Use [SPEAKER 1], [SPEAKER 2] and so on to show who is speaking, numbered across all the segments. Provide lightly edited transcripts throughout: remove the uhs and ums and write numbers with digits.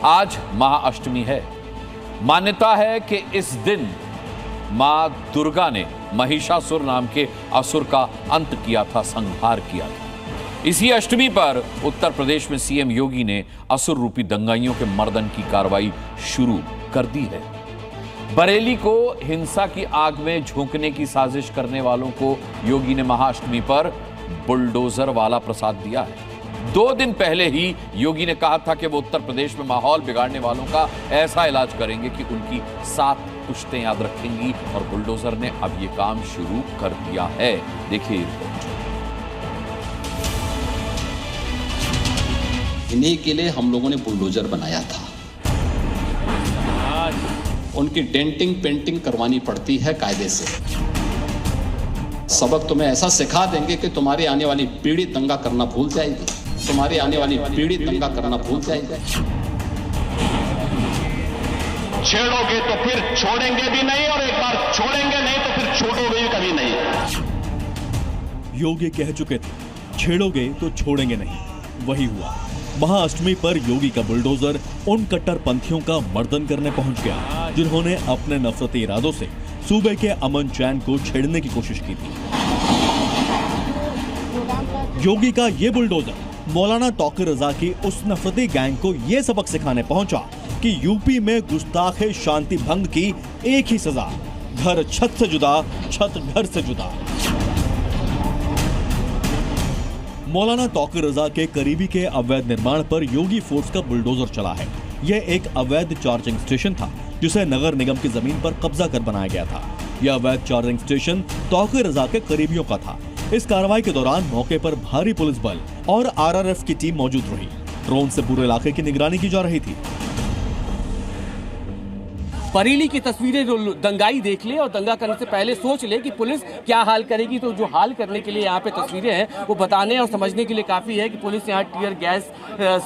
[SPEAKER 1] आज महाअष्टमी है। मान्यता है कि इस दिन मां दुर्गा ने महिषासुर नाम के असुर का अंत किया था, संहार किया था। इसी अष्टमी पर उत्तर प्रदेश में सीएम योगी ने असुर रूपी दंगाइयों के मर्दन की कार्रवाई शुरू कर दी है। बरेली को हिंसा की आग में झोंकने की साजिश करने वालों को योगी ने महाअष्टमी पर बुलडोजर वाला प्रसाद दिया है। 2 दिन पहले ही योगी ने कहा था कि वो उत्तर प्रदेश में माहौल बिगाड़ने वालों का ऐसा इलाज करेंगे कि उनकी 7 पुश्तें याद रखेंगी, और बुलडोजर ने अब ये काम शुरू कर दिया है। देखिए रिपोर्ट।
[SPEAKER 2] इन्हीं के लिए हम लोगों ने बुलडोजर बनाया था। उनकी डेंटिंग पेंटिंग करवानी पड़ती है कायदे से। सबक तुम्हें ऐसा सिखा देंगे कि तुम्हारी आने वाली पीढ़ी दंगा करना भूल जाएगी। तुम्हारी आने वाली पीढ़ी दंगा करना भूल जाएगी।
[SPEAKER 3] छेड़ोगे तो फिर छोड़ेंगे भी नहीं, और एक बार छोड़ेंगे नहीं तो फिर छोड़ोगे भी कभी नहीं।
[SPEAKER 4] योगी कह चुके थे, छेड़ोगे तो छोड़ेंगे नहीं। वही हुआ। महाअष्टमी पर योगी का बुलडोजर उन कट्टरपंथियों का मर्दन करने पहुंच गया जिन्होंने अपने नफरती इरादों से सूबे के अमन चैन को छेड़ने की कोशिश की थी। योगी का ये बुलडोजर मौलाना तौकीर रजा की उस नफरती गैंग को ये सबक सिखाने पहुंचा कि यूपी में गुस्ताखे शांति भंग की एक ही सजा, घर छत से जुदा, छत घर से जुदा। मौलाना तौकीर रजा के करीबी के अवैध निर्माण पर योगी फोर्स का बुलडोजर चला है। यह एक अवैध चार्जिंग स्टेशन था जिसे नगर निगम की जमीन पर कब्जा कर बनाया गया था। यह अवैध चार्जिंग स्टेशन तौकीर रजा के करीबियों का था। इस कार्रवाई के दौरान मौके पर भारी पुलिस बल और आरआरएफ की टीम मौजूद रही। ड्रोन से पूरे इलाके की निगरानी की जा रही थी।
[SPEAKER 5] बरेली की तस्वीरें जो दंगाई देख ले और दंगा करने से पहले सोच ले कि पुलिस क्या हाल करेगी, तो जो हाल करने के लिए यहाँ पे तस्वीरें हैं वो बताने और समझने के लिए काफ़ी है कि पुलिस यहाँ टीयर गैस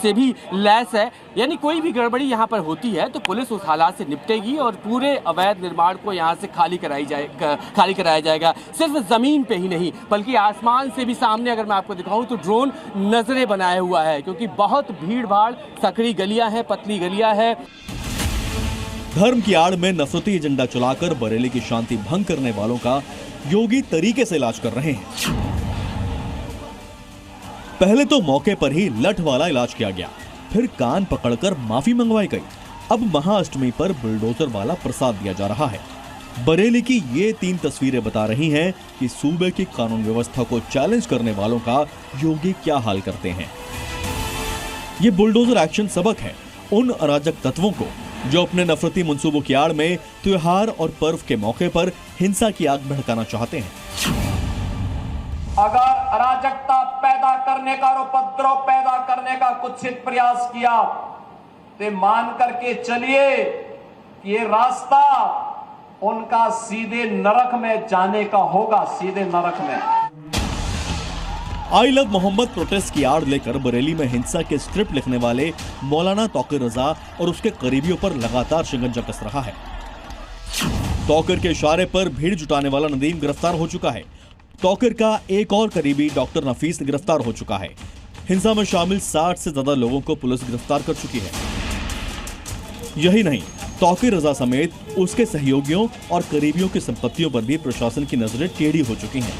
[SPEAKER 5] से भी लैस है। यानी कोई भी गड़बड़ी यहाँ पर होती है तो पुलिस उस हालात से निपटेगी और पूरे अवैध निर्माण को यहाँ से खाली कराया जाएगा। सिर्फ ज़मीन पे ही नहीं बल्कि आसमान से भी सामने अगर मैं आपको दिखाऊँ तो ड्रोन नजरें बनाया हुआ है, क्योंकि बहुत भीड़ भाड़, सकड़ी गलियाँ हैं, पतली गलियाँ हैं।
[SPEAKER 4] धर्म की आड़ में नफरती एजेंडा चलाकर बरेली की शांति भंग करने वालों का योगी तरीके से इलाज कर रहे हैं। पहले तो मौके पर ही लठ वाला इलाज किया गया, फिर कान पकड़कर माफी मंगवाई गई। अब महाअष्टमी पर बुलडोजर वाला प्रसाद दिया जा रहा है। बरेली की ये 3 तस्वीरें बता रही हैं कि सूबे की कानून व्यवस्था को चैलेंज करने वालों का योगी क्या हाल करते हैं। ये बुलडोजर एक्शन सबक है उन अराजक तत्वों को जो अपने नफरती मंसूबों की आड़ में त्योहार और पर्व के मौके पर हिंसा की आग भड़काना चाहते हैं।
[SPEAKER 6] अगर अराजकता पैदा करने का और उपद्रव पैदा करने का कुत्सित प्रयास किया तो मान करके चलिए कि ये रास्ता उनका सीधे नरक में जाने का होगा, सीधे नरक में।
[SPEAKER 4] आई लव मोहम्मद प्रोटेस्ट की आड़ लेकर बरेली में हिंसा के स्क्रिप्ट लिखने वाले मौलाना तौकीर रजा और उसके करीबियों पर लगातार शिकंजा कस रहा है। तौकीर के इशारे पर भीड़ जुटाने वाला नदीम गिरफ्तार हो चुका है। तौकीर का एक और करीबी डॉक्टर नफीस गिरफ्तार हो चुका है। हिंसा में शामिल 60 से ज्यादा लोगों को पुलिस गिरफ्तार कर चुकी है। यही नहीं, तौकीर रजा समेत उसके सहयोगियों और करीबियों की संपत्तियों पर भी प्रशासन की नजरें टेढ़ी हो चुकी हैं।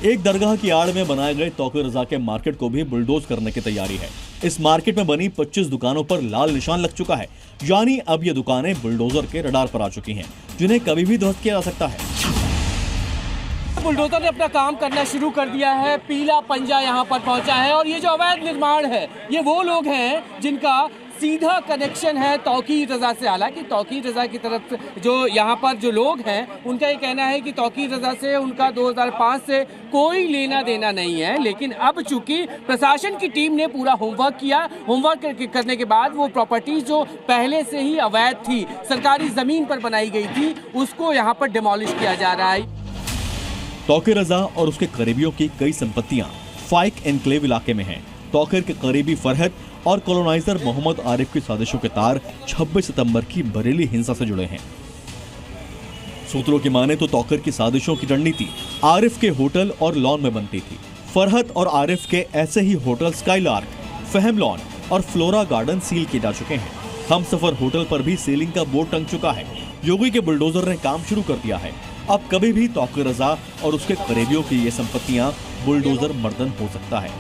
[SPEAKER 4] एक दरगाह की आड़ में बनाए गए तौकीर रजा के मार्केट को भी बुलडोज करने की तैयारी है। इस मार्केट में बनी 25 दुकानों पर लाल निशान लग चुका है, यानी अब ये दुकानें बुलडोजर के रडार पर आ चुकी हैं, जिन्हें कभी भी ध्वस्त किया जा सकता है।
[SPEAKER 5] बुलडोजर ने अपना काम करना शुरू कर दिया है। पीला पंजा यहाँ पर पहुंचा है और ये जो अवैध निर्माण है ये वो लोग हैं जिनका सीधा कनेक्शन है तौकीर रजा से। हालांकि तौकीर रजा की तरफ जो यहाँ पर जो लोग हैं उनका ये कहना है कि तौकीर रजा से उनका 2005 से कोई लेना देना नहीं है, लेकिन अब चूंकि प्रशासन की टीम ने पूरा होमवर्क किया, होमवर्क करने के बाद वो प्रॉपर्टीज जो पहले से ही अवैध थी, सरकारी जमीन पर बनाई गई थी, उसको यहाँ पर डिमोलिश किया जा रहा है।
[SPEAKER 4] तौकीर रजा और उसके करीबियों की कई संपत्तियां फाइक एनक्लेव इलाके में हैं। तौकीर के करीबी फरहत और कॉलोनाइजर मोहम्मद आरिफ की साजिशों के तार 26 सितंबर की बरेली हिंसा से जुड़े हैं। सूत्रों की माने तो तौकीर की साजिशों की रणनीति आरिफ के होटल और लॉन में बनती थी। फरहत और आरिफ के ऐसे ही होटल स्काईलार्क, फहम लॉन, और फ्लोरा गार्डन सील किए जा चुके हैं। हमसफर होटल पर भी सीलिंग का बोर्ड टंग चुका है। योगी के बुलडोजर ने काम शुरू कर दिया है। अब कभी भी तौकीर रजा और उसके करीबियों की ये संपत्तियां बुलडोजर मर्दन हो सकता है।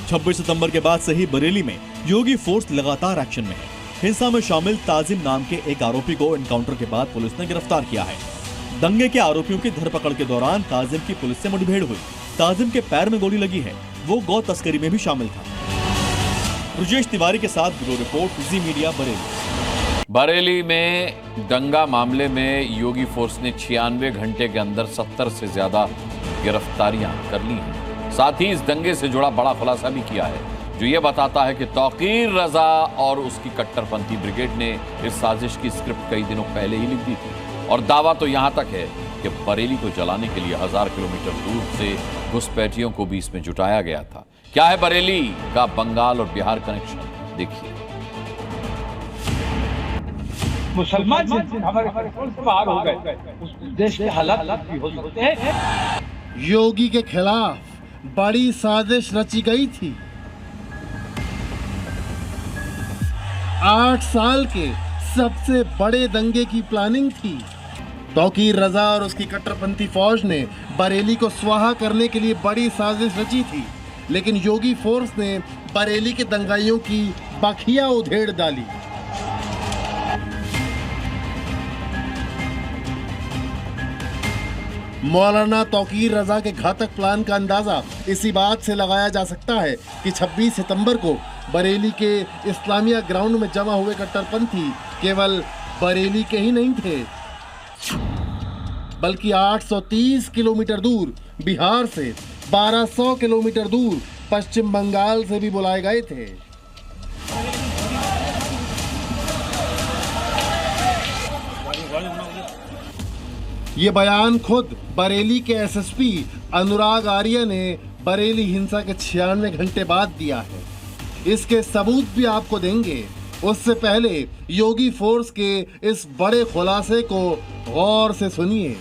[SPEAKER 4] 26 सितंबर के बाद से ही बरेली में योगी फोर्स लगातार एक्शन में है। हिंसा में शामिल ताजिम नाम के एक आरोपी को एनकाउंटर के बाद पुलिस ने गिरफ्तार किया है। दंगे के आरोपियों की धरपकड़ के दौरान ताजिम की पुलिस से मुठभेड़ हुई। ताजिम के पैर में गोली लगी है। वो गौ तस्करी में भी शामिल था। ब्रजेश तिवारी के साथ ब्यूरो रिपोर्ट, जी मीडिया, बरेली।
[SPEAKER 1] बरेली में दंगा मामले में योगी फोर्स ने 96 घंटे के अंदर 70 से ज्यादा गिरफ्तारियां कर ली हैं। साथ ही इस दंगे से जुड़ा बड़ा खुलासा भी किया है, जो ये बताता है कि तौकीर रजा और उसकी कट्टरपंथी ब्रिगेड ने इस साजिश की स्क्रिप्ट कई दिनों पहले ही लिख दी थी। और दावा तो यहां तक है कि बरेली को जलाने के लिए 1000 किलोमीटर दूर से घुसपैठियों को भी इसमें जुटाया गया था। क्या है बरेली का बंगाल और बिहार कनेक्शन, देखिए।
[SPEAKER 7] मुसलमान हमारे बाहर हो गए, उस देश के हालात भी हो सकते हैं।
[SPEAKER 8] योगी के खिलाफ बड़ी साजिश रची गई थी। 8 साल के सबसे बड़े दंगे की प्लानिंग थी। तौकीर रजा और उसकी कट्टरपंथी फौज ने बरेली को स्वाहा करने के लिए बड़ी साजिश रची थी, लेकिन योगी फोर्स ने बरेली के दंगाइयों की बखिया उधेड़ डाली। मौलाना तौकीर रजा के घातक प्लान का अंदाजा इसी बात से लगाया जा सकता है कि 26 सितंबर को बरेली के इस्लामिया ग्राउंड में जमा हुए कट्टरपंथी केवल बरेली के ही नहीं थे, बल्कि 830 किलोमीटर दूर बिहार से 1200 किलोमीटर दूर पश्चिम बंगाल से भी बुलाए गए थे। ये बयान खुद बरेली के एसएसपी अनुराग आर्य ने बरेली हिंसा के 96 घंटे बाद दिया है। इसके सबूत भी आपको देंगे। उससे पहले योगी फोर्स के इस बड़े खुलासे को गौर से सुनिए।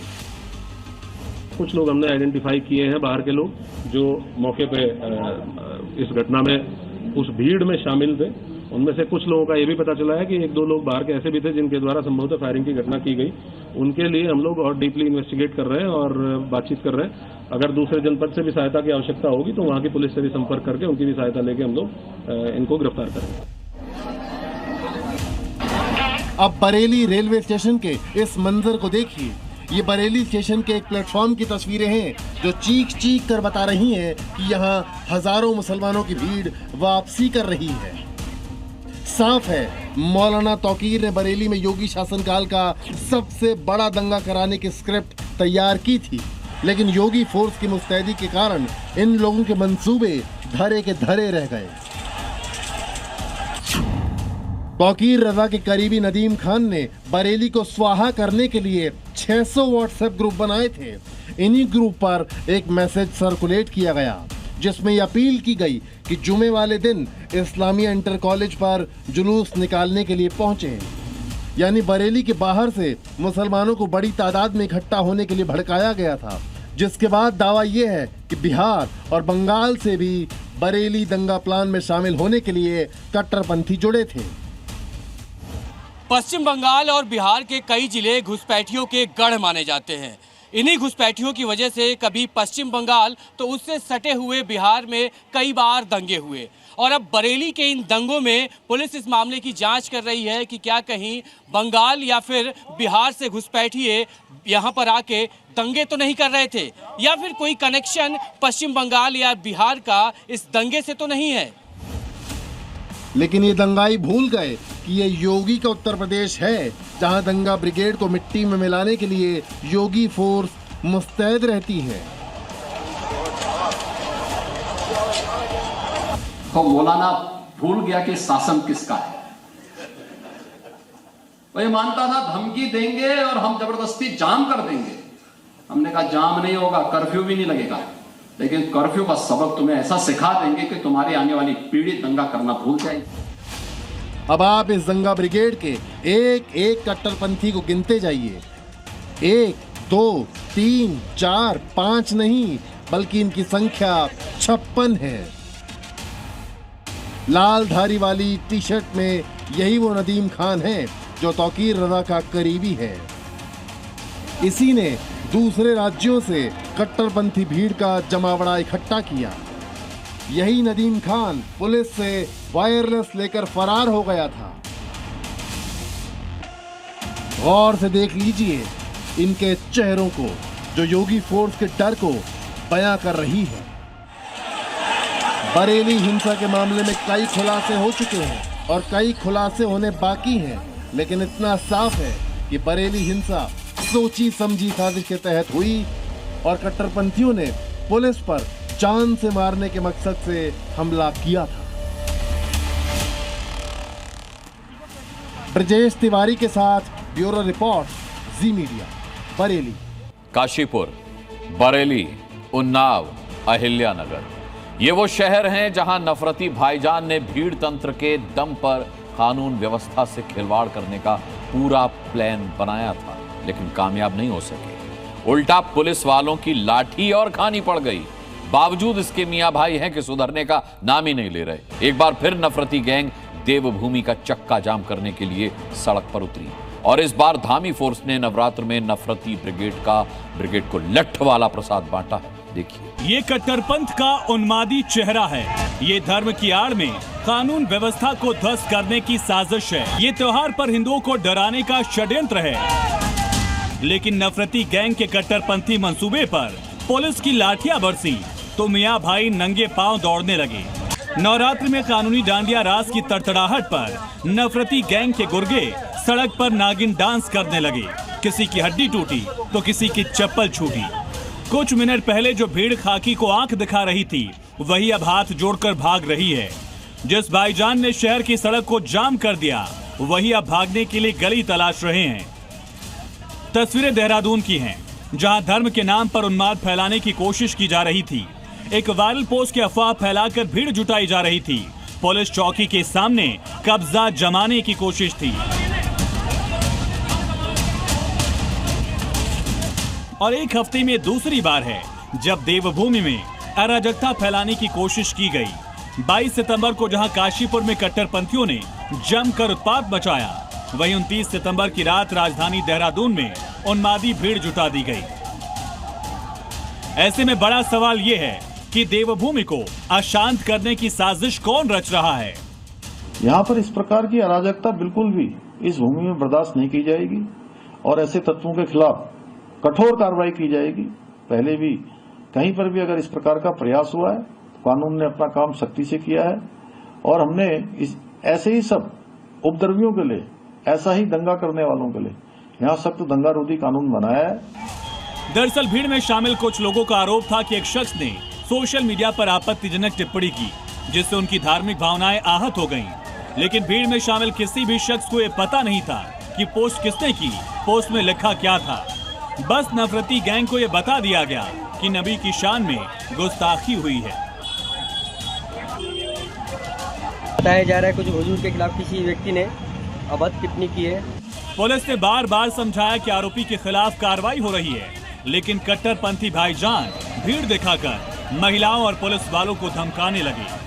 [SPEAKER 9] कुछ लोग हमने आइडेंटिफाई किए हैं, बाहर के लोग जो मौके पे इस घटना में उस भीड़ में शामिल थे। उनमें से कुछ लोगों का ये भी पता चला है कि 1-2 लोग बाहर के ऐसे भी थे जिनके द्वारा संभवतः फायरिंग की घटना की गई। उनके लिए हम लोग और डीपली इन्वेस्टिगेट कर रहे हैं और बातचीत कर रहे हैं। अगर दूसरे जनपद से भी सहायता की आवश्यकता होगी तो वहां की पुलिस से भी संपर्क करके उनकी भी सहायता लेके हम लोग इनको गिरफ्तार करेंगे।
[SPEAKER 8] अब बरेली रेलवे स्टेशन के इस मंजर को देखिए। ये बरेली स्टेशन के एक प्लेटफॉर्म की तस्वीरें हैं जो चीख कर बता रही हैं कि यहाँ हजारों मुसलमानों की भीड़ वापसी कर रही है। साफ है, मौलाना तौकीर ने बरेली में योगी शासनकाल का सबसे बड़ा दंगा कराने की स्क्रिप्ट तैयार की थी, लेकिन योगी फोर्स की मुस्तैदी के कारण इन लोगों के मंसूबे धरे के धरे रह गए। तौकीर रजा के करीबी नदीम खान ने बरेली को स्वाहा करने के लिए 600 व्हाट्सएप ग्रुप बनाए थे। इन्हीं ग्रुप पर एक मैसेज सर्कुलेट किया गया जिसमें यह अपील की गई कि जुमे वाले दिन इस्लामिया इंटर कॉलेज पर जुलूस निकालने के लिए पहुंचे। यानी बरेली के बाहर से मुसलमानों को बड़ी तादाद में इकट्ठा होने के लिए भड़काया गया था, जिसके बाद दावा यह है कि बिहार और बंगाल से भी बरेली दंगा प्लान में शामिल होने के लिए कट्टरपंथी जुड़े थे।
[SPEAKER 5] पश्चिम बंगाल और बिहार के कई जिले घुसपैठियों के गढ़ माने जाते हैं। इन्हीं घुसपैठियों की वजह से कभी पश्चिम बंगाल तो उससे सटे हुए बिहार में कई बार दंगे हुए, और अब बरेली के इन दंगों में पुलिस इस मामले की जांच कर रही है कि क्या कहीं बंगाल या फिर बिहार से घुसपैठिए यहाँ पर आके दंगे तो नहीं कर रहे थे, या फिर कोई कनेक्शन पश्चिम बंगाल या बिहार का इस दंगे से तो नहीं है।
[SPEAKER 8] लेकिन ये दंगाई भूल गए कि ये योगी का उत्तर प्रदेश है, जहां दंगा ब्रिगेड को मिट्टी में मिलाने के लिए योगी फोर्स मुस्तैद रहती है।
[SPEAKER 2] तो मौलाना भूल गया कि शासन किसका है। वही मानता था धमकी देंगे और हम जबरदस्ती जाम कर देंगे। हमने कहा जाम नहीं होगा, कर्फ्यू भी नहीं लगेगा, लेकिन कर्फ्यू का सबक तुम्हें ऐसा सिखा देंगे कि तुम्हारी आने वाली पीढ़ी दंगा करना भूल जाएगी।
[SPEAKER 8] अब आप इस दंगा ब्रिगेड के एक एक कट्टरपंथी को गिनते जाइए। 1, 2, 3, 4, 5 नहीं, बल्कि इनकी संख्या 56 है। लाल धारी वाली टी शर्ट में यही वो नदीम खान है जो तौकीर रजा का करीबी है। इसी ने दूसरे राज्यों से कट्टरपंथी भीड़ का जमावड़ा इकट्ठा किया। यही नदीम खान पुलिस से वायरलेस लेकर फरार हो गया था। गौर से देख लीजिए इनके चेहरों को जो योगी फोर्स के डर को बयां कर रही है। बरेली हिंसा के मामले में कई खुलासे हो चुके हैं और कई खुलासे होने बाकी हैं, लेकिन इतना साफ है कि बरेली हिंसा सोची समझी साजिश के तहत हुई और कट्टरपंथियों ने पुलिस पर जान से मारने के मकसद से हमला किया था। ब्रजेश तिवारी के साथ ब्यूरो रिपोर्ट, जी मीडिया, बरेली।
[SPEAKER 1] काशीपुर, बरेली, उन्नाव, अहिल्यानगर, ये वो शहर हैं जहां नफरती भाईजान ने भीड़ तंत्र के दम पर कानून व्यवस्था से खिलवाड़ करने का पूरा प्लान बनाया था, लेकिन कामयाब नहीं हो सके। उल्टा पुलिस वालों की लाठी और खानी पड़ गई। बावजूद इसके मियां भाई हैं कि सुधरने का नाम ही नहीं ले रहे। एक बार फिर नफरती गैंग देवभूमि का चक्का जाम करने के लिए सड़क पर उतरी और इस बार धामी फोर्स ने नवरात्र में नफरती ब्रिगेड को लठ वाला प्रसाद बांटा है। देखिए,
[SPEAKER 10] ये कट्टरपंथ का उन्मादी चेहरा है। ये धर्म की आड़ में कानून व्यवस्था को ध्वस्त करने की साजिश है। ये त्योहार पर हिंदुओं को डराने का षड्यंत्र है। लेकिन नफरती गैंग के कट्टरपंथी मंसूबे पर पुलिस की लाठियां बरसी तो मियां भाई नंगे पांव दौड़ने लगे। नवरात्र में कानूनी डांडिया रास की तड़तड़ाहट पर नफरती गैंग के गुर्गे सड़क पर नागिन डांस करने लगे। किसी की हड्डी टूटी तो किसी की चप्पल छूटी। कुछ मिनट पहले जो भीड़ खाकी को आंख दिखा रही थी, वही अब हाथ जोड़कर भाग रही है। जिस भाईजान ने शहर की सड़क को जाम कर दिया, वही अब भागने के लिए गली तलाश रहे हैं। तस्वीरें देहरादून की हैं, जहां धर्म के नाम पर उन्माद फैलाने की कोशिश की जा रही थी। एक वायरल पोस्ट की अफवाह फैलाकर भीड़ जुटाई जा रही थी। पुलिस चौकी के सामने कब्जा जमाने की कोशिश थी। और एक हफ्ते में दूसरी बार है जब देवभूमि में अराजकता फैलाने की कोशिश की गई। 22 सितंबर को जहां काशीपुर में कट्टरपंथियों ने जमकर उत्पात मचाया, वहीं 29 सितंबर की रात राजधानी देहरादून में उन्मादी भीड़ जुटा दी गई। ऐसे में बड़ा सवाल यह है कि देवभूमि को अशांत करने की साजिश कौन रच रहा है।
[SPEAKER 11] यहाँ पर इस प्रकार की अराजकता बिल्कुल भी इस भूमि में बर्दाश्त नहीं की जाएगी और ऐसे तत्वों के खिलाफ कठोर कार्रवाई की जाएगी। पहले भी कहीं पर भी अगर इस प्रकार का प्रयास हुआ है, कानून ने अपना काम सख्ती से किया है और हमने ऐसे ही सब उपद्रवियों के लिए, ऐसा ही दंगा करने वालों के लिए यहाँ सख्त दंगा रोधी कानून बनाया है।
[SPEAKER 10] दरअसल भीड़ में शामिल कुछ लोगों का आरोप था कि एक शख्स ने सोशल मीडिया पर आपत्तिजनक टिप्पणी की, जिससे उनकी धार्मिक भावनाएं आहत हो गईं। लेकिन भीड़ में शामिल किसी भी शख्स को ये पता नहीं था कि पोस्ट किसने की, पोस्ट में लिखा क्या था। बस नफरती गैंग को ये बता दिया गया कि नबी की शान में गुस्ताखी हुई है।
[SPEAKER 12] बताया जा रहा है कुछ हुजूर के खिलाफ किसी व्यक्ति ने अभद्र टिप्पणी की है।
[SPEAKER 10] पुलिस ने बार बार समझाया कि आरोपी के खिलाफ कार्रवाई हो रही है, लेकिन कट्टरपंथी भाईजान भीड़ दिखाकर महिलाओं और पुलिस वालों को धमकाने लगे।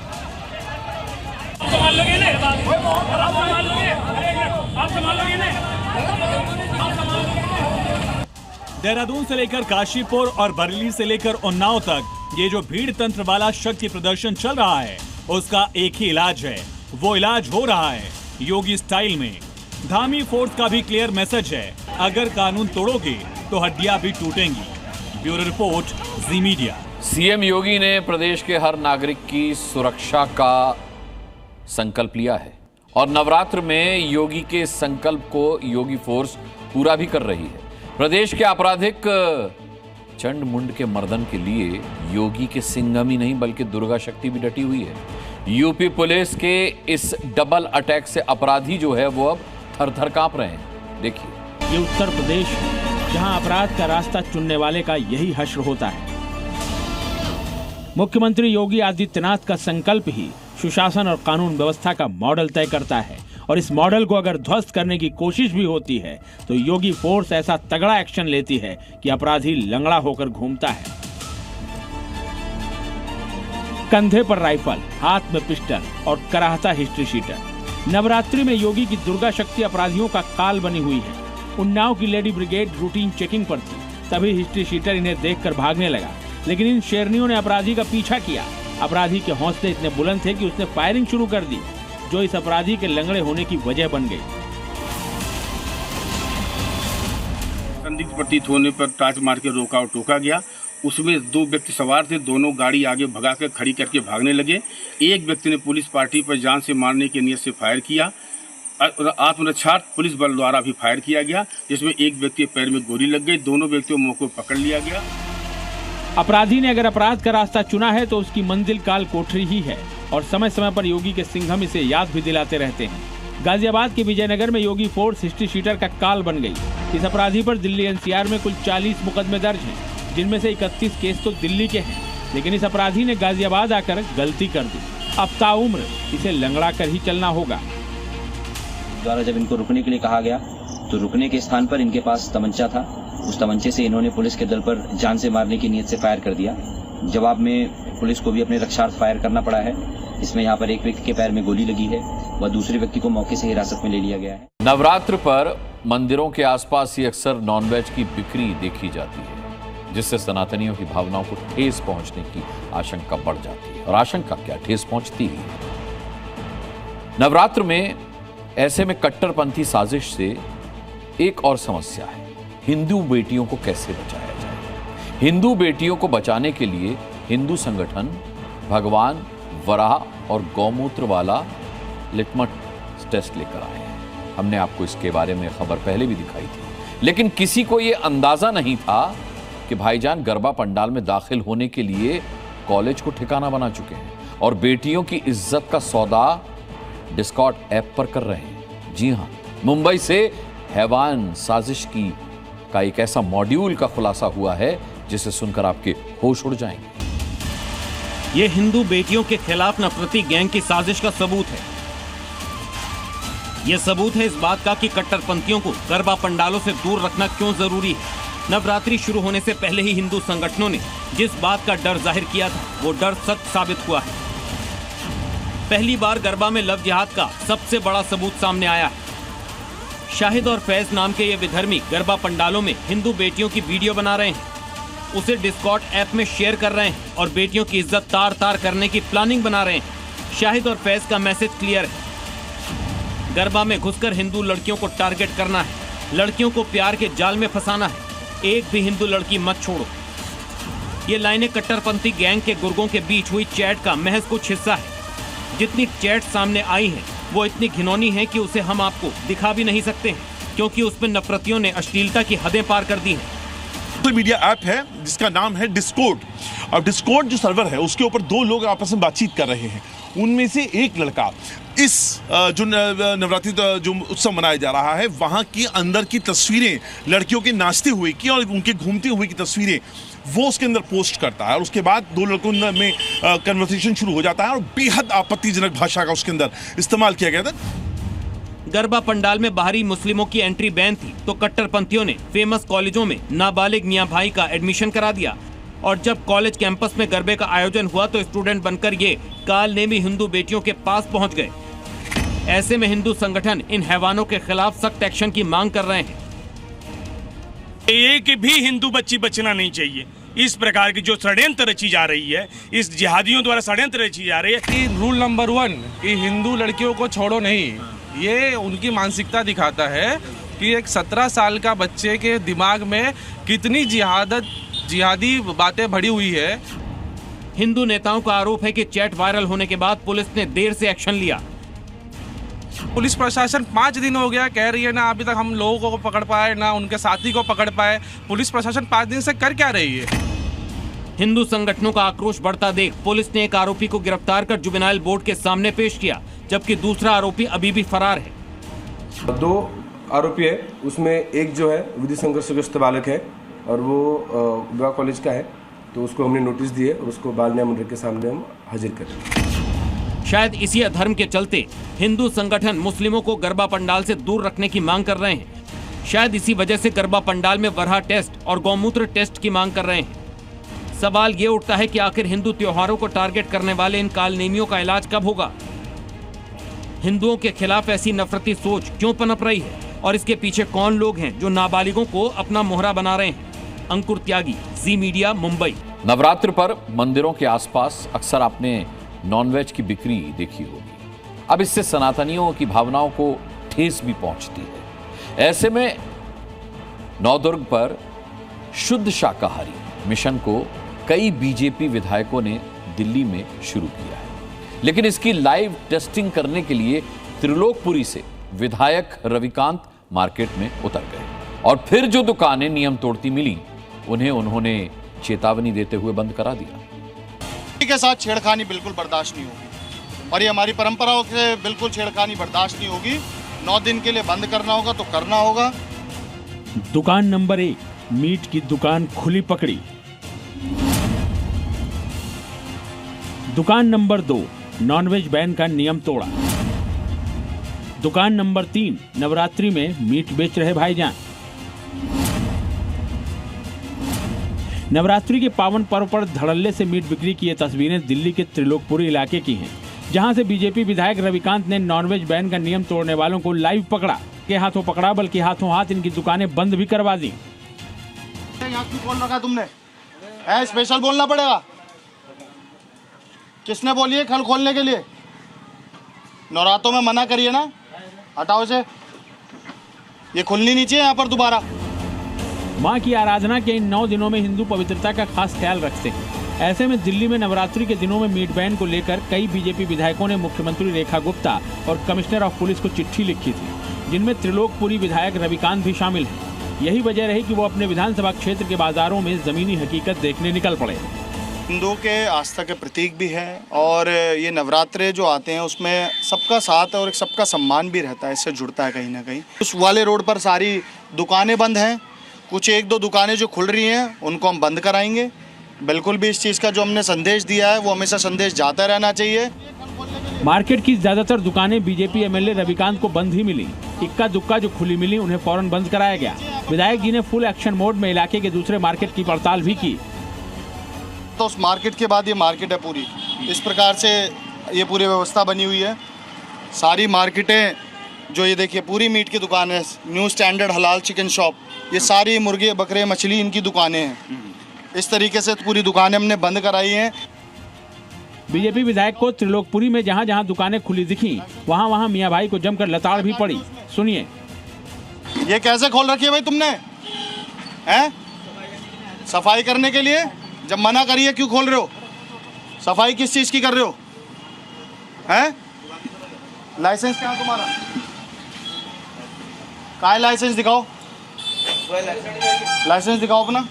[SPEAKER 10] देहरादून से लेकर काशीपुर और बरेली से लेकर उन्नाव तक ये जो भीड़ तंत्र वाला शक्ति प्रदर्शन चल रहा है, उसका एक ही इलाज है। वो इलाज हो रहा है योगी स्टाइल में। धामी फोर्स का भी क्लियर मैसेज है, अगर कानून तोड़ोगे तो हड्डियां भी टूटेंगी। ब्यूरो रिपोर्ट, जी मीडिया।
[SPEAKER 1] सीएम योगी ने प्रदेश के हर नागरिक की सुरक्षा का संकल्प लिया है और नवरात्र में योगी के संकल्प को योगी फोर्स पूरा भी कर रही है। प्रदेश के आपराधिक चंड मुंड के मर्दन के लिए योगी के सिंघम ही नहीं बल्कि दुर्गा शक्ति भी डटी हुई है। यूपी पुलिस के इस डबल अटैक से अपराधी जो है वो अब थर-थर कांप रहे हैं। देखिए,
[SPEAKER 13] ये उत्तर प्रदेश है जहां अपराध का रास्ता चुनने वाले का यही हश्र होता है। मुख्यमंत्री योगी आदित्यनाथ का संकल्प ही सुशासन और कानून व्यवस्था का मॉडल तय करता है और इस मॉडल को अगर ध्वस्त करने की कोशिश भी होती है तो योगी फोर्स ऐसा तगड़ा एक्शन लेती है कि अपराधी लंगड़ा होकर घूमता है। कंधे पर राइफल, हाथ में पिस्टल और कराहता हिस्ट्री शीटर। नवरात्रि में योगी की दुर्गा शक्ति अपराधियों का काल बनी हुई है। उन्नाव की लेडी ब्रिगेड रूटीन चेकिंग पर थी, तभी हिस्ट्री शीटर इन्हें देखकर भागने लगा, लेकिन इन शेरनियों ने अपराधी का पीछा किया। अपराधी के हौसले इतने बुलंद थे कि उसने फायरिंग शुरू कर दी, जो इस अपराधी के लंगड़े होने की वजह बन गई।
[SPEAKER 14] संदिग्ध प्रतीत होने पर टार्च मार के रोका और टोका गया। उसमें 2 व्यक्ति सवार थे, दोनों गाड़ी आगे भगा कर खड़ी करके भागने लगे। एक व्यक्ति ने पुलिस पार्टी पर जान से मारने की नीयत से फायर किया। आत्मरक्षार्थ पुलिस बल द्वारा भी फायर किया गया, जिसमें एक व्यक्ति के पैर में गोली लग गई। दोनों व्यक्तियों को मौके पर पकड़ लिया गया।
[SPEAKER 13] अपराधी ने अगर अपराध का रास्ता चुना है तो उसकी मंजिल काल कोठरी ही है, और समय समय पर योगी के सिंघम इसे याद भी दिलाते रहते हैं। गाजियाबाद के विजयनगर में योगी फोर्स हिस्ट्री शीटर का काल बन गई। इस अपराधी पर दिल्ली एनसीआर में कुल 40 मुकदमे दर्ज हैं, जिनमें से 31 केस तो दिल्ली के हैं, लेकिन इस अपराधी ने गाजियाबाद आकर गलती कर दी। अब ताउम्र इसे लंगड़ा कर ही चलना होगा।
[SPEAKER 15] द्वारा जब इनको रुकने के लिए कहा गया तो रुकने के स्थान पर इनके पास तमंचा था। उस तमंचे से इन्होंने पुलिस के दल पर जान से मारने की नीयत से फायर कर दिया। जवाब में पुलिस को भी अपने रक्षार्थ फायर करना पड़ा है। इसमें यहाँ पर एक व्यक्ति के पैर में गोली लगी है व दूसरे व्यक्ति को मौके से हिरासत में ले लिया गया है।
[SPEAKER 1] नवरात्र पर मंदिरों के आसपास ही अक्सर नॉनवेज की बिक्री देखी जाती है, जिससे सनातनियों की भावनाओं को ठेस पहुंचने की आशंका बढ़ जाती है। और आशंका क्या, ठेस पहुंचती ही। नवरात्र में ऐसे में कट्टरपंथी साजिश से एक और समस्या है, हिंदू बेटियों को कैसे बचाया जाए। हिंदू बेटियों को बचाने के लिए हिंदू संगठन भगवान, वराह और गौमूत्र वाला लिटमस टेस्ट लेकर आए हैं। हमने आपको इसके बारे में खबर पहले भी दिखाई थी, लेकिन किसी को यह अंदाजा नहीं था कि भाईजान गरबा पंडाल में दाखिल होने के लिए कॉलेज को ठिकाना बना चुके हैं और बेटियों की इज्जत का सौदा डिस्कॉर्ड ऐप पर कर रहे हैं। जी हां, मुंबई से हैवान साजिश का एक ऐसा मॉड्यूल का खुलासा हुआ है जिसे सुनकर आपके होश उड़ जाएंगे।
[SPEAKER 10] ये हिंदू बेटियों के खिलाफ नफरती गैंग की साजिश का सबूत है। यह सबूत है इस बात का कि कट्टरपंथियों को गरबा पंडालों से दूर रखना क्यों जरूरी है। नवरात्रि शुरू होने से पहले ही हिंदू संगठनों ने जिस बात का डर जाहिर किया था, वो डर सच साबित हुआ है। पहली बार गरबा में लव जिहाद का सबसे बड़ा सबूत सामने आया है। शाहिद और फैज नाम के ये विधर्मी गरबा पंडालों में हिंदू बेटियों की वीडियो बना रहे हैं, उसे डिस्कॉर्ड ऐप में शेयर कर रहे हैं और बेटियों की इज्जत तार तार करने की प्लानिंग बना रहे हैं। शाहिद और फैज का मैसेज क्लियर है, गरबा में घुसकर हिंदू लड़कियों को टारगेट करना है, लड़कियों को प्यार के जाल में फंसाना है, एक भी हिंदू लड़की मत छोड़ो। ये लाइनें कट्टरपंथी गैंग के गुर्गों के बीच हुई चैट का महज कुछ हिस्सा है। जितनी चैट सामने आई हैं, वो इतनी घिनौनी है कि उसे हम आपको दिखा भी नहीं सकते हैं, क्योंकि उसमें नफरतियों ने अश्लीलता की हदें पार कर दी हैं।
[SPEAKER 16] सोशल मीडिया ऐप है जिसका नाम है डिस्कॉर्ड। अब डिस्कॉर्ड जो सर्वर है उसके ऊपर 2 लोग आपस में बातचीत कर रहे हैं। उनमें से एक लड़का इस जो नवरात्रि जो उत्सव मनाया जा रहा है वहां की अंदर की तस्वीरें, लड़कियों के नाचते हुए की और उनके घूमते हुए की तस्वीरें वो उसके अंदर पोस्ट करता है। और उसके बाद 2 लड़कों में कन्वर्सेशन शुरू हो जाता है और बेहद आपत्तिजनक भाषा का उसके अंदर इस्तेमाल किया गया था।
[SPEAKER 10] गरबा पंडाल में बाहरी मुस्लिमों की एंट्री बैन थी, तो कट्टरपंथियों ने फेमस कॉलेजों में नाबालिग मियां भाई का एडमिशन करा दिया। और जब कॉलेज कैंपस में गरबे का आयोजन हुआ तो स्टूडेंट बनकर ये काल नेमी हिंदू बेटियों के पास पहुंच गए। ऐसे में हिंदू संगठन इन हैवानों के खिलाफ सख्त एक्शन की मांग कर रहे हैं।
[SPEAKER 17] एक भी हिंदू बच्ची बचना नहीं चाहिए। इस प्रकार की जो षड्यंत्र रची जा रही है, इस जिहादियों द्वारा षड्यंत्र रची जा रही है।
[SPEAKER 18] रूल नंबर 1 कि हिंदू लड़कियों को छोड़ो नहीं, ये उनकी मानसिकता दिखाता है कि एक 17 साल का बच्चे के दिमाग में कितनी जिहादी बातें भरी हुई है।
[SPEAKER 10] हिंदू नेताओं का आरोप है कि चैट वायरल होने के बाद पुलिस ने देर से एक्शन लिया।
[SPEAKER 18] पुलिस प्रशासन 5 दिन हो गया कह रही है ना अभी तक हम लोगों को पकड़ पाए ना उनके साथी को पकड़ पाए। पुलिस प्रशासन 5 दिन से कर क्या रही है?
[SPEAKER 10] हिंदू संगठनों का आक्रोश बढ़ता देख पुलिस ने एक आरोपी को गिरफ्तार कर जुवेनाइल बोर्ड के सामने पेश किया, जबकि दूसरा आरोपी अभी भी फरार है।
[SPEAKER 19] 2 आरोपी है, उसमें एक जो है विधि संघर्षग्रस्त बालक है और वो विवाह कॉलेज का है, तो उसको हमने नोटिस दिए और उसको बाल न्याय मंडल के सामने हम हाजिर करें।
[SPEAKER 10] शायद इसी अधर्म के चलते हिंदू संगठन मुस्लिमों को गरबा पंडाल से दूर रखने की मांग कर रहे हैं। शायद इसी वजह से गरबा पंडाल में वराह टेस्ट और गौमूत्र टेस्ट की मांग कर रहे हैं।
[SPEAKER 5] सवाल ये उठता है कि आखिर हिंदू त्योहारों को टारगेट करने वाले इन कालनेमियों का इलाज कब होगा? हिंदुओं के खिलाफ ऐसी नफरती सोच क्यों पनप रही है और इसके पीछे कौन लोग हैं जो नाबालिगों को अपना मोहरा बना रहे हैं? अंकुर त्यागी, जी मीडिया, मुंबई।
[SPEAKER 1] नवरात्र पर मंदिरों के आसपास अक्सर आपने नॉनवेज की बिक्री देखी होगी। अब इससे सनातनियों की भावनाओं को ठेस भी पहुंचती है। ऐसे में नवदुर्ग पर शुद्ध शाकाहारी मिशन को कई बीजेपी विधायकों ने दिल्ली में शुरू किया है, लेकिन इसकी लाइव टेस्टिंग करने के लिए त्रिलोकपुरी से विधायक रविकांत मार्केट में उतर गए और फिर जो दुकानें नियम तोड़ती मिली उन्हें उन्होंने चेतावनी देते हुए बंद करा दिया।
[SPEAKER 20] के साथ छेड़खानी बिल्कुल बर्दाश्त नहीं होगी और ये हमारी परंपराओं से बिल्कुल छेड़खानी बर्दाश्त नहीं होगी। 9 दिन के लिए बंद करना होगा तो करना होगा।
[SPEAKER 13] दुकान नंबर 1, मीट की दुकान खुली पकड़ी। दुकान नंबर 2, नॉनवेज बैन का नियम तोड़ा। दुकान नंबर 3, नवरात्रि में मीट बेच रहे भाईजान। नवरात्रि के पावन पर्व पर धड़ल्ले से मीट बिक्री की ये तस्वीरें दिल्ली के त्रिलोकपुरी इलाके की हैं, जहां से बीजेपी विधायक रविकांत ने नॉनवेज बैन का नियम तोड़ने वालों को लाइव पकड़ा, के हाथों पकड़ा, बल्कि हाथों हाथ इनकी दुकानें बंद भी करवा दी।
[SPEAKER 20] यहाँ क्यों खोल रखा तुमने? स्पेशल बोलना पड़ेगा। किसने बोली है कल खोलने के लिए? नवरात्रों में मना करिए ना, हटाओ इसे, ये खुलनी नहीं चाहिए यहाँ पर दोबारा।
[SPEAKER 13] मां की आराधना के इन 9 दिनों में हिंदू पवित्रता का खास ख्याल रखते हैं। ऐसे में दिल्ली में नवरात्रि के दिनों में मीट बैन को लेकर कई बीजेपी विधायकों ने मुख्यमंत्री रेखा गुप्ता और कमिश्नर ऑफ पुलिस को चिट्ठी लिखी थी, जिनमें त्रिलोकपुरी विधायक रविकांत भी शामिल हैं। यही वजह रही कि वो अपने विधानसभा क्षेत्र के बाजारों में जमीनी हकीकत देखने निकल पड़े।
[SPEAKER 20] हिंदुओं के आस्था के प्रतीक भी है और ये नवरात्रे जो आते हैं उसमें सबका साथ और सबका सम्मान भी रहता है, इससे जुड़ता है कहीं ना कहीं। उस वाले रोड पर सारी दुकानें बंद हैं, कुछ 1-2 दुकानें जो खुल रही हैं उनको हम बंद कराएंगे। बिल्कुल भी इस चीज़ का जो हमने संदेश दिया है वो हमेशा संदेश जाता रहना चाहिए।
[SPEAKER 13] मार्केट की ज्यादातर दुकानें बीजेपी एमएलए रविकांत को बंद ही मिली। इक्का दुक्का जो खुली मिली उन्हें फौरन बंद कराया गया। विधायक जी ने फुल एक्शन मोड में इलाके के दूसरे मार्केट की पड़ताल भी की।
[SPEAKER 20] तो उस मार्केट के बाद ये मार्केट है पूरी, इस प्रकार से ये पूरी व्यवस्था बनी हुई है। सारी मार्केटें जो ये देखिए पूरी मीट की दुकान है, न्यू स्टैंडर्ड हलाल चिकन शॉप, ये सारी मुर्गे बकरे मछली इनकी दुकानें हैं। इस तरीके से पूरी दुकानें हमने बंद कराई हैं।
[SPEAKER 13] बीजेपी विधायक को त्रिलोकपुरी में जहां जहां दुकानें खुली दिखी वहां वहां मियां भाई को जमकर लताड़ भी पड़ी। सुनिए।
[SPEAKER 20] ये कैसे खोल रखी है भाई तुमने? हैं? सफाई करने के लिए? जब मना करिए क्यों खोल रहे हो? सफाई किस चीज की कर रहे हो? हैं? लाइसेंस क्या है तुम्हारा? कहाँ है लाइसेंस? दिखाओ लाइसेंस, दिखाओ अपना।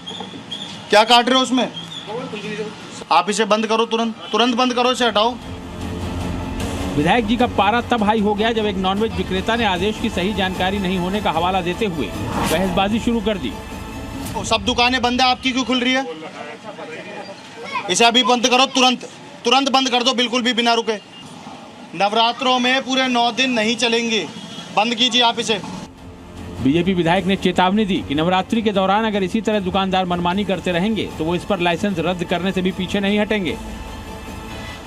[SPEAKER 20] क्या काट रहे हो उसमें? आप इसे बंद करो, तुरंत बंद करो, इसे हटाओ।
[SPEAKER 13] विधायक जी का पारा तब हाई हो गया जब एक नॉनवेज विक्रेता ने आदेश की सही जानकारी नहीं होने का हवाला देते हुए बहसबाजी शुरू कर दी।
[SPEAKER 20] सब दुकानें बंद है, आपकी क्यों खुल रही है? इसे अभी बंद करो, तुरंत बंद कर दो, बिल्कुल भी बिना रुके। नवरात्रों में पूरे 9 दिन नहीं चलेंगे, बंद कीजिए आप इसे।
[SPEAKER 13] बीजेपी विधायक ने चेतावनी दी कि नवरात्रि के दौरान अगर इसी तरह दुकानदार मनमानी करते रहेंगे तो वो इस पर लाइसेंस रद्द करने से भी पीछे नहीं हटेंगे।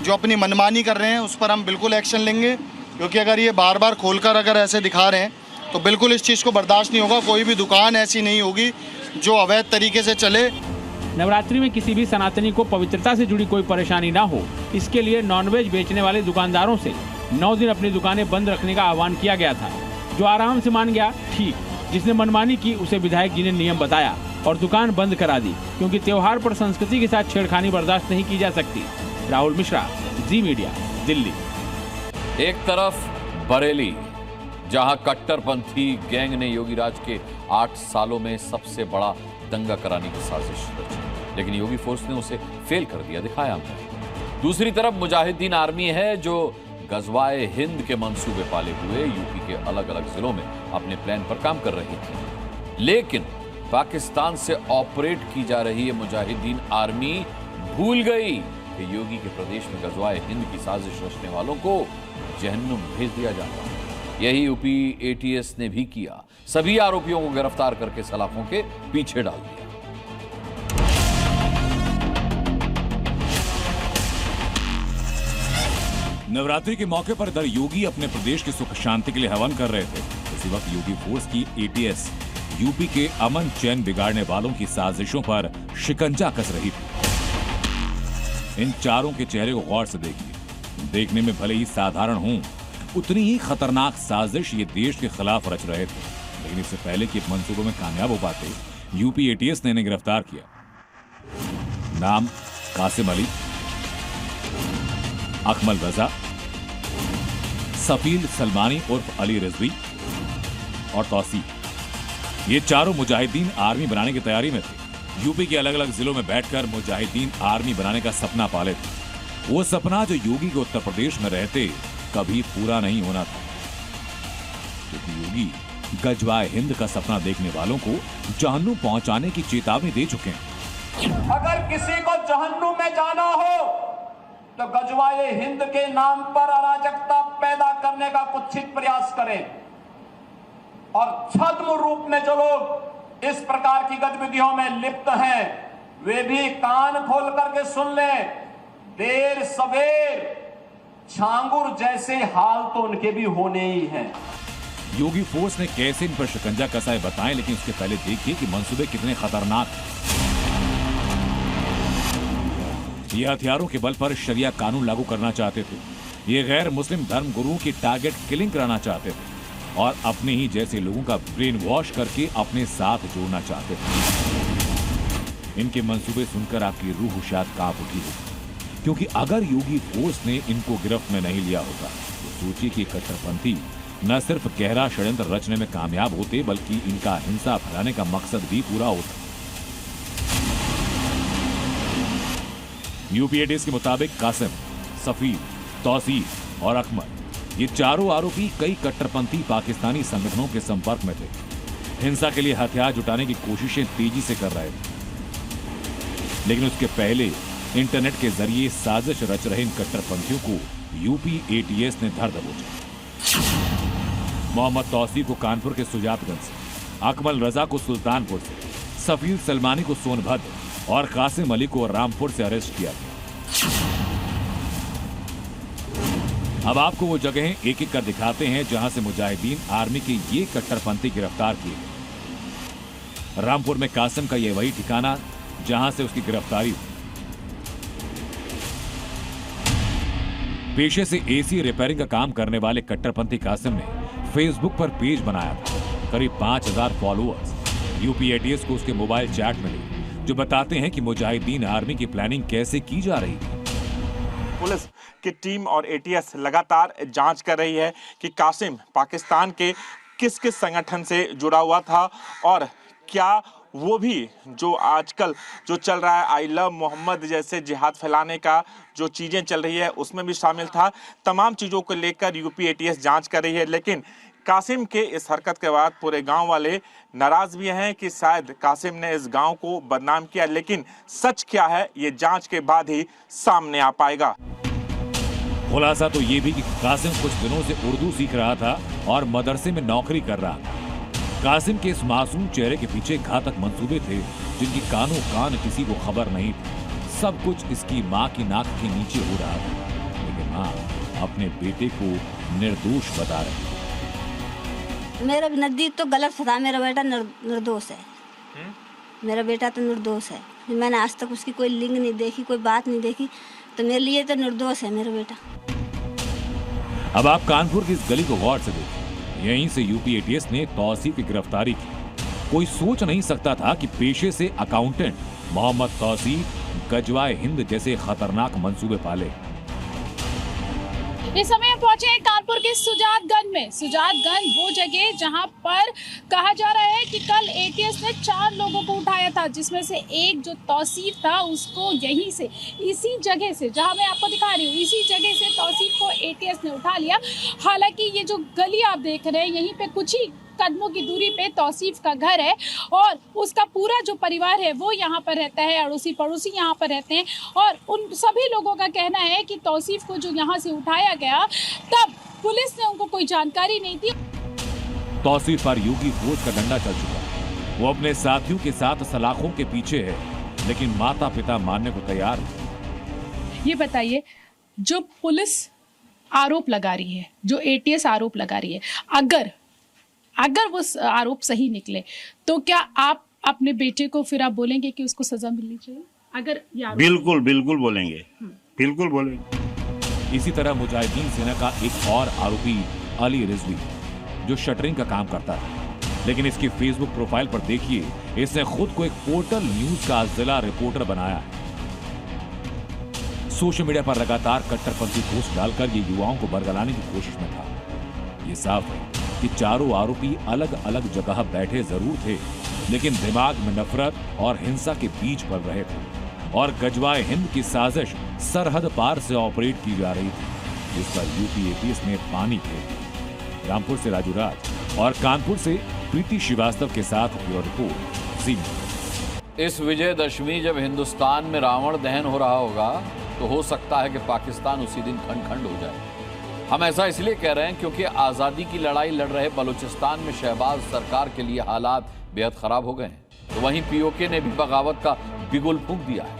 [SPEAKER 20] जो अपनी मनमानी कर रहे हैं उस पर हम बिल्कुल एक्शन लेंगे, क्योंकि अगर ये बार बार खोलकर अगर ऐसे दिखा रहे हैं तो बिल्कुल इस चीज़ को बर्दाश्त नहीं होगा। कोई भी दुकान ऐसी नहीं होगी जो अवैध तरीके से चले।
[SPEAKER 13] नवरात्रि में किसी भी सनातनी को पवित्रता से जुड़ी कोई परेशानी ना हो, इसके लिए नॉनवेज बेचने वाले दुकानदारों से 9 दिन अपनी दुकानें बंद रखने का आह्वान किया गया था। जो आराम से मान गया ठीक, जिसने मनमानी की उसे विधायक जी ने नियम बताया और दुकान बंद करा दी, क्योंकि त्योहार पर संस्कृति के साथ छेड़खानी बर्दाश्त नहीं की जा सकती। राहुल मिश्रा, जी मीडिया, दिल्ली।
[SPEAKER 1] एक तरफ बरेली, जहां कट्टरपंथी गैंग ने योगी राज के 8 सालों में सबसे बड़ा दंगा कराने की साजिश रची, लेकिन योगी फोर्स ने उसे फेल कर दिया, दिखाया हमने। दूसरी तरफ मुजाहिदीन आर्मी है जो गजवाए हिंद के मंसूबे पाले हुए यूपी के अलग अलग जिलों में अपने प्लान पर काम कर रही थी, लेकिन पाकिस्तान से ऑपरेट की जा रही है मुजाहिदीन आर्मी भूल गई कि योगी के प्रदेश में गजवाए हिंद की साजिश रचने वालों को जहन्नुम भेज दिया जाता है। यही यूपी एटीएस ने भी किया, सभी आरोपियों को गिरफ्तार करके सलाखों के पीछे डाल दिया।
[SPEAKER 21] नवरात्रि के मौके पर इधर योगी अपने प्रदेश की सुख शांति के लिए हवन कर रहे थे। उसी वक्त योगी फोर्स की एटीएस यूपी के अमन चैन बिगाड़ने वालों की साजिशों पर शिकंजा कस रही थी। इन चारों के चेहरे को गौर से देखिए। देखने में भले ही साधारण हों, उतनी ही खतरनाक साजिश ये देश के खिलाफ रच रहे थे। लेकिन इससे पहले कि मंसूबों में कामयाब हो पाते, यूपी एटीएस ने इन्हें गिरफ्तार किया। नाम कासिम अली, अकमल रजा, सफील सलमानी उर्फ अली रिजवी और तौसीफ। ये चारों मुजाहिदीन आर्मी बनाने की तैयारी में थे। यूपी के अलग अलग जिलों में बैठकर मुजाहिदीन आर्मी बनाने का सपना पाले थे। वो सपना जो योगी के उत्तर प्रदेश में रहते कभी पूरा नहीं होना था, क्योंकि योगी गजवाए हिंद का सपना देखने वालों को जहन्नुम पहुंचाने की चेतावनी दे चुके हैं।
[SPEAKER 6] अगर किसी को जहन्नुम में जाना हो तो गजवाए हिंद के नाम पर अराजकता पैदा करने का कुत्सित प्रयास करें, और छद्म रूप में जो लोग इस प्रकार की गतिविधियों में लिप्त हैं वे भी कान खोल करके सुन लें। देर सवेर छांगुर जैसे हाल तो उनके भी होने ही हैं।
[SPEAKER 21] योगी फोर्स ने कैसे इन पर शिकंजा कसा है बताएं, लेकिन उसके पहले देखिए कि मंसूबे कितने खतरनाक हैं। ये हथियारों के बल पर शरिया कानून लागू करना चाहते थे। ये गैर मुस्लिम धर्म गुरुओं की टारगेट किलिंग कराना चाहते थे और अपने ही जैसे लोगों का ब्रेन वॉश करके अपने साथ जोड़ना चाहते थे। इनके मंसूबे सुनकर आपकी रूह शायद कांप उठी होगी, क्योंकि अगर योगी फोर्स ने इनको गिरफ्त में नहीं लिया होता तो सोचिए कि कट्टरपंथी न सिर्फ गहरा षड्यंत्र रचने में कामयाब होते, बल्कि इनका हिंसा फैलाने का मकसद भी पूरा होता। यूपी एटीएस के मुताबिक कासिम, सफीर, तौसीफ और अकमल, ये चारों आरोपी कई कट्टरपंथी पाकिस्तानी संगठनों के संपर्क में थे। हिंसा के लिए हथियार जुटाने की कोशिशें तेजी से कर रहे थे, लेकिन उसके पहले इंटरनेट के जरिए साजिश रच रहे इन कट्टरपंथियों को यूपी एटीएस ने धर दबोचा। मोहम्मद तौसीफ को कानपुर के सुजातगंज से, अकमल रजा को सुल्तानपुर से, सफील सलमानी को सोनभद्र और कासिम अली को रामपुर से अरेस्ट किया गया। अब आपको वो जगहें एक एक कर दिखाते हैं जहां से मुजाहिदीन आर्मी के ये कट्टरपंथी गिरफ्तार किए गए। रामपुर में कासिम का ये वही ठिकाना जहां से उसकी गिरफ्तारी हुई। पेशे से एसी रिपेयरिंग का काम करने वाले कट्टरपंथी कासिम ने फेसबुक पर पेज बनाया था। करीब 5000 फॉलोअर्स। यूपी एटीएस को उसके मोबाइल चैट मिले जो बताते हैं कि मुजाहिदीन आर्मी की प्लानिंग कैसे की जा रही थी।
[SPEAKER 22] पुलिस की टीम और एटीएस लगातार जांच कर रही है कि कासिम पाकिस्तान के किस किस संगठन से जुड़ा हुआ था और क्या वो भी जो आजकल जो चल रहा है आई लव मोहम्मद जैसे जिहाद फैलाने का जो चीज़ें चल रही है उसमें भी शामिल था। तमाम चीज़ों को लेकर यूपी एटीएस जांच कर रही है, लेकिन कासिम के इस हरकत के बाद पूरे गांव वाले नाराज भी हैं कि शायद कासिम ने इस गांव को बदनाम किया, लेकिन सच क्या है ये जांच के बाद ही सामने आ पाएगा।
[SPEAKER 21] खुलासा तो ये भी कि कासिम कुछ दिनों से उर्दू सीख रहा था और मदरसे में नौकरी कर रहा था। कासिम के इस मासूम चेहरे के पीछे घातक मंसूबे थे जिनकी कानों कान किसी को खबर नहीं थी। सब कुछ इसकी माँ की नाक के नीचे हो रहा था, लेकिन माँ अपने बेटे को निर्दोष बता रही।
[SPEAKER 23] मेरा नजदीक तो गलत था, मेरा बेटा निर्दोष है। मेरा बेटा तो निर्दोष है। मैंने आज तक उसकी कोई लिंक नहीं देखी, कोई बात नहीं देखी, तो मेरे लिए तो निर्दोष है मेरा बेटा।
[SPEAKER 21] अब आप कानपुर की इस गली को गौर से देखिए। यहीं से यूपी एटीएस ने तौसीफ की गिरफ्तारी की। कोई सोच नहीं सकता था कि पेशे से अकाउंटेंट मोहम्मद तौसीफ गजवाए हिंद जैसे खतरनाक मंसूबे पाले।
[SPEAKER 24] इस समय हम पहुंचे हैं कानपुर के सुजातगंज में। सुजातगंज वो जगह जहां पर कहा जा रहा है कि कल एटीएस ने 4 लोगों को उठाया था, जिसमें से एक जो तौसीफ था उसको यहीं से इसी जगह से जहां मैं आपको दिखा रही हूँ इसी जगह से तौसीफ को एटीएस ने उठा लिया। हालांकि ये जो गली आप देख रहे हैं यहीं पे कुछ ही कदमों की दूरी पे तौसीफ का घर है और उसका पूरा जो परिवार है वो यहाँ पर रहता है, अड़ोसी पड़ोसी यहाँ पर रहते हैं और उन सभी लोगों का कहना है कि तौसीफ को जो यहाँ से उठाया गया तब पुलिस ने उनको कोई जानकारी नहीं दी।
[SPEAKER 21] तौसीफ पर योगी फोर्स का डंडा चल चुका। वो अपने साथियों के साथ सलाखों के पीछे है, लेकिन माता पिता मानने को तैयार है।
[SPEAKER 24] ये बताइए, जो पुलिस आरोप लगा रही है, जो एटीएस आरोप लगा रही है, अगर वो आरोप सही निकले तो क्या आप अपने बेटे को फिर आप बोलेंगे कि उसको सजा मिलनी चाहिए? अगर ये
[SPEAKER 3] बिल्कुल बोलेंगे, बिल्कुल बोलेंगे।
[SPEAKER 21] इसी तरह मुजाहिदीन सेना का एक और आरोपी अली रिजवी, जो शटरिंग का काम करता है, लेकिन इसकी फेसबुक प्रोफाइल पर देखिए, इसने खुद को एक पोर्टल न्यूज का जिला रिपोर्टर बनाया है। सोशल मीडिया पर लगातार कट्टरपंथी पोस्ट डालकर ये युवाओं को बरगलाने की कोशिश में था। ये साफ है कि चारों आरोपी अलग अलग जगह बैठे जरूर थे, लेकिन दिमाग में नफरत और हिंसा के बीच पल रहे थे और गजवाए हिंद की साजिश सरहद पार से ऑपरेट की जा रही थी, जिस पर यूपी एटीएस ने पानी फेर दी। रामपुर से राजू राज और कानपुर से प्रीति श्रीवास्तव के साथ ब्यूरो रिपोर्ट जी न्यूज़।
[SPEAKER 1] इस विजयदशमी जब हिंदुस्तान में रावण दहन हो रहा होगा तो हो सकता है कि पाकिस्तान उसी दिन खंड खंड हो जाए। हम ऐसा इसलिए कह रहे हैं क्योंकि आज़ादी की लड़ाई लड़ रहे बलूचिस्तान में शहबाज सरकार के लिए हालात बेहद खराब हो गए हैं, तो वहीं पीओके ने भी बगावत का बिगुल फूंक दिया है।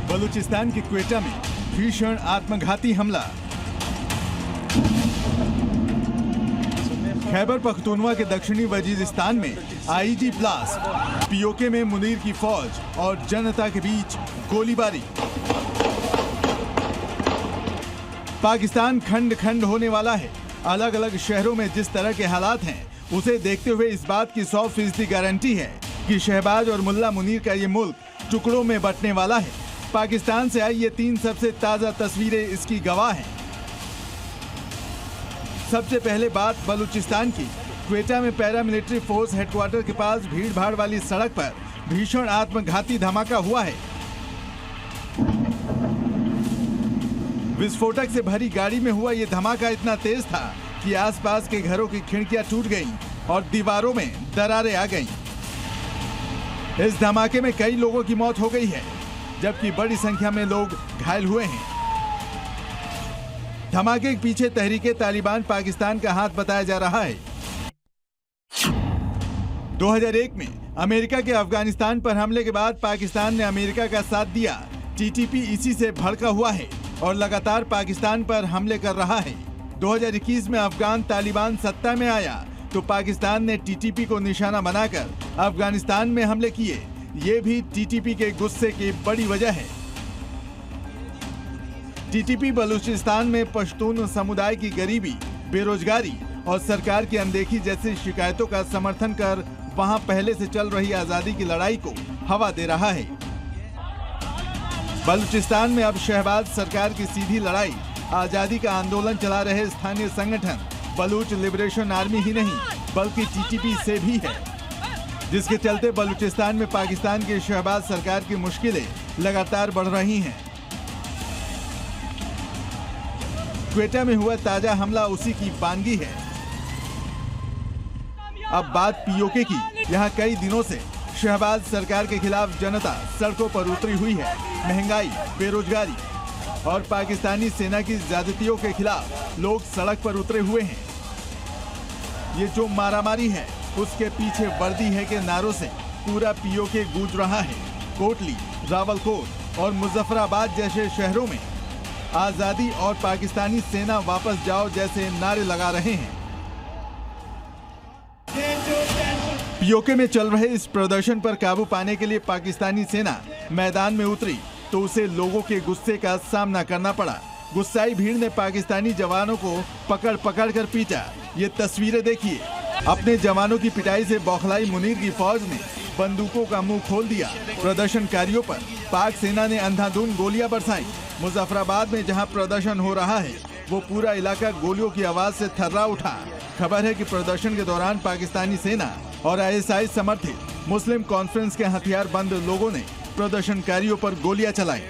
[SPEAKER 4] बलूचिस्तान के क्वेटा में भीषण आत्मघाती हमला। खैबर पख्तूनवा के दक्षिणी वजीरिस्तान में आईडी ब्लास्ट, पीओके में मुनीर की फौज और जनता के बीच गोलीबारी। पाकिस्तान खंड खंड होने वाला है। अलग अलग शहरों में जिस तरह के हालात हैं, उसे देखते हुए इस बात की 100% गारंटी है कि शहबाज और मुल्ला मुनीर का ये मुल्क टुकड़ों में बंटने वाला है। पाकिस्तान से आई ये 3 सबसे ताज़ा तस्वीरें इसकी गवाह हैं। सबसे पहले बात बलूचिस्तान की। क्वेटा में पैरामिलिट्री फोर्स हेडक्वार्टर के पास भीड़ भाड़ वाली सड़क पर भीषण आत्मघाती धमाका हुआ है। विस्फोटक से भरी गाड़ी में हुआ ये धमाका इतना तेज था कि आसपास के घरों की खिड़कियां टूट गईं और दीवारों में दरारें आ गईं। इस धमाके में कई लोगों की मौत हो गई है, जबकि बड़ी संख्या में लोग घायल हुए हैं। धमाके के पीछे तहरीके तालिबान पाकिस्तान का हाथ बताया जा रहा है। 2001 में अमेरिका के अफगानिस्तान पर हमले के बाद पाकिस्तान ने अमेरिका का साथ दिया। टीटीपी इसी से भड़का हुआ है और लगातार पाकिस्तान पर हमले कर रहा है। 2021 में अफगान तालिबान सत्ता में आया तो पाकिस्तान ने टीटीपी को निशाना बनाकर अफगानिस्तान में हमले किए। ये भी टीटीपी के गुस्से की बड़ी वजह है। टीटीपी बलूचिस्तान में पश्तून समुदाय की गरीबी, बेरोजगारी और सरकार की अनदेखी जैसी शिकायतों का समर्थन कर वहां पहले से चल रही आजादी की लड़ाई को हवा दे रहा है। बलूचिस्तान में अब शहबाज सरकार की सीधी लड़ाई, आजादी का आंदोलन चला रहे स्थानीय संगठन बलूच लिबरेशन आर्मी ही नहीं बल्कि टीटीपी से भी है, जिसके चलते बलूचिस्तान में पाकिस्तान की शहबाज सरकार की मुश्किलें लगातार बढ़ रही हैं। क्वेटा में हुआ ताजा हमला उसी की बानगी है। अब बात पीओके की। यहाँ कई दिनों से शहबाज सरकार के खिलाफ जनता सड़कों पर उतरी हुई है। महंगाई, बेरोजगारी और पाकिस्तानी सेना की ज्यादतियों के खिलाफ लोग सड़क पर उतरे हुए हैं। ये जो मारामारी है उसके पीछे वर्दी है के नारों से पूरा पीओके गूंज रहा है। कोटली, रावलकोट और मुजफ्फराबाद जैसे शहरों में आजादी और पाकिस्तानी सेना वापस जाओ जैसे नारे लगा रहे हैं। पीओके में चल रहे इस प्रदर्शन पर काबू पाने के लिए पाकिस्तानी सेना मैदान में उतरी तो उसे लोगों के गुस्से का सामना करना पड़ा। गुस्साई भीड़ ने पाकिस्तानी जवानों को पकड़ पकड़ कर पीटा। ये तस्वीरें देखिए। अपने जवानों की पिटाई से बौखलाई मुनीर की फौज ने बंदूकों का मुंह खोल दिया। प्रदर्शनकारियों पर पाक सेना ने अंधाधुंध गोलियां बरसाई। मुजफ्फराबाद में जहां प्रदर्शन हो रहा है वो पूरा इलाका गोलियों की आवाज से थर्रा उठा। खबर है कि प्रदर्शन के दौरान पाकिस्तानी सेना और आईएसआई समर्थित मुस्लिम कॉन्फ्रेंस के हथियारबंद लोगों ने प्रदर्शनकारियों पर गोलियां चलाई।